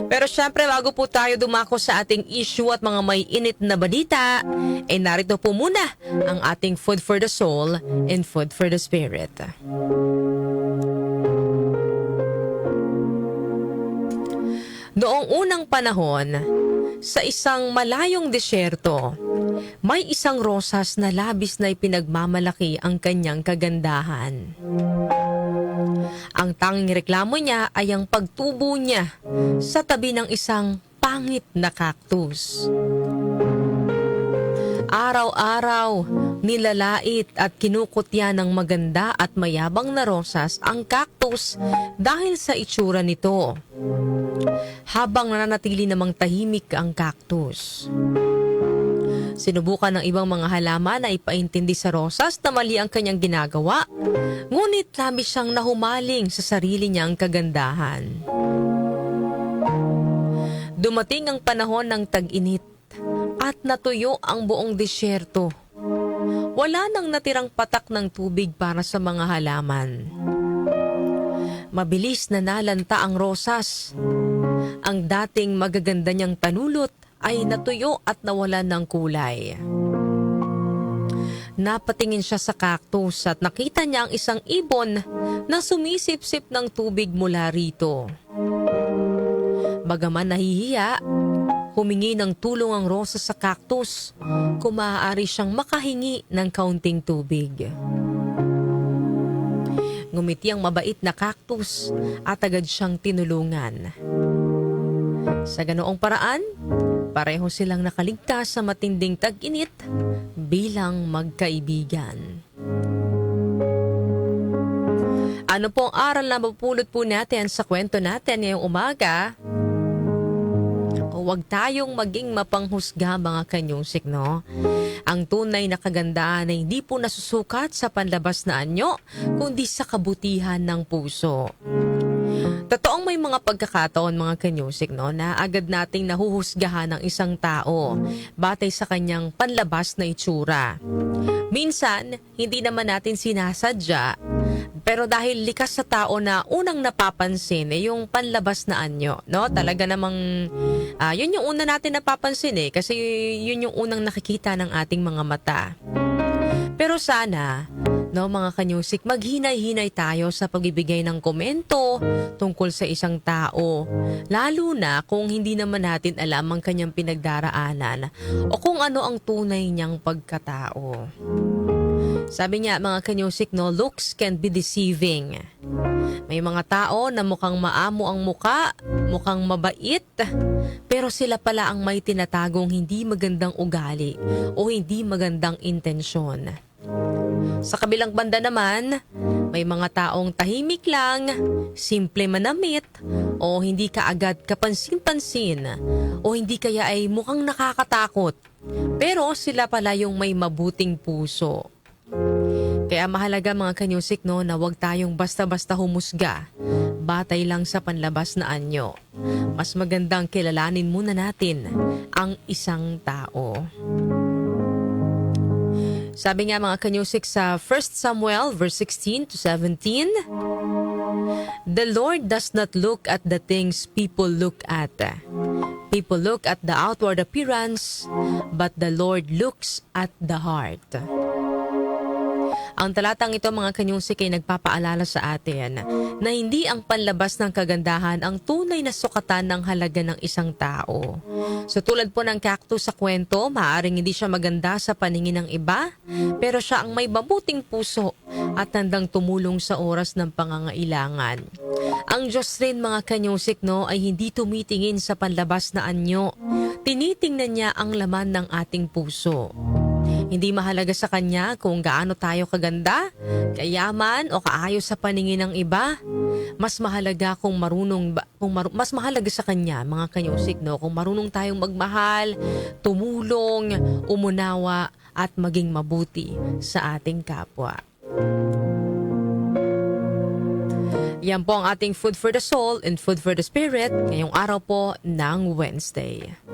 Pero syempre, bago po tayo dumako sa ating issue at mga may init na balita, narito po muna ang ating Food for the Soul and Food for the Spirit. Noong unang panahon, sa isang malayong disyerto, may isang rosas na labis na ipinagmamalaki ang kanyang kagandahan. Ang tanging reklamo niya ay ang pagtubo niya sa tabi ng isang pangit na cactus. Araw-araw, nilalait at kinukutya ng maganda at mayabang na rosas ang cactus dahil sa itsura nito. Habang nananatili namang tahimik ang cactus. Sinubukan ng ibang mga halaman na ipaintindi sa rosas na mali ang kanyang ginagawa, ngunit labis siyang nahumaling sa sarili niyang kagandahan. Dumating ang panahon ng tag-init at natuyo ang buong disyerto. Wala nang natirang patak ng tubig para sa mga halaman. Mabilis na nalanta ang rosas. Ang dating magaganda niyang tanulot ay natuyo at nawalan ng kulay. Napatingin siya sa cactus at nakita niya ang isang ibon na sumisip-sip ng tubig mula rito. Bagaman nahihiya, humingi ng tulong ang rosas sa cactus kung maaari siyang makahingi ng kaunting tubig. Ngumiti ang mabait na cactus at agad siyang tinulungan. Sa ganoong paraan, pareho silang nakaligtas sa matinding tag-init bilang magkaibigan. Ano po ang aral na mapupulot po natin sa kwento natin ngayong umaga? Huwag tayong maging mapanghusga mga kanyusik, no? Ang tunay na kagandahan ay hindi po nasusukat sa panlabas na anyo, kundi sa kabutihan ng puso. Totoong may mga pagkakataon mga kanyusik, no, na agad nating nahuhusgahan ng isang tao batay sa kanyang panlabas na itsura. Minsan, hindi naman natin sinasadya, pero dahil likas sa tao na unang napapansin yung panlabas na anyo, no? Talaga namang yun yung una natin napapansin kasi yun yung unang nakikita ng ating mga mata. Pero sana, no, mga kanyusik, maghinay-hinay tayo sa pagbibigay ng komento tungkol sa isang tao. Lalo na kung hindi naman natin alam ang kanyang pinagdaraanan o kung ano ang tunay niyang pagkatao. Sabi niya mga kanyusik, no, looks can be deceiving. May mga tao na mukhang maamo ang muka, mukhang mabait, pero sila pala ang may tinatagong hindi magandang ugali o hindi magandang intensyon. Sa kabilang banda naman, may mga taong tahimik lang, simple manamit, o hindi kaagad kapansin-pansin, o hindi kaya ay mukhang nakakatakot, pero sila pala yung may mabuting puso. Kaya mahalaga mga kanyusik, no, na huwag tayong basta-basta humusga, batay lang sa panlabas na anyo. Mas magandang kilalanin muna natin ang isang tao. Sabi nga mga kanyusik sa 1 Samuel verse 16 to 17, "The Lord does not look at the things people look at. People look at the outward appearance, but the Lord looks at the heart." Ang talatang ito mga kanyusik ay nagpapaalala sa atin na hindi ang panlabas ng kagandahan ang tunay na sukatan ng halaga ng isang tao. So tulad po ng cactus sa kwento, maaaring hindi siya maganda sa paningin ng iba, pero siya ang may mabuting puso at handang tumulong sa oras ng pangangailangan. Ang Diyos rin mga kanyusik, no, ay hindi tumitingin sa panlabas na anyo. Tinitingnan niya ang laman ng ating puso. Hindi mahalaga sa Kanya kung gaano tayo kaganda, kayaman o kaayos sa paningin ng iba. Mas mahalaga mas mahalaga sa Kanya, mga kanyusik, no, kung marunong tayong magmahal, tumulong, umunawa at maging mabuti sa ating kapwa. Yan po ang ating Food for the Soul and Food for the Spirit ngayong araw po ng Wednesday.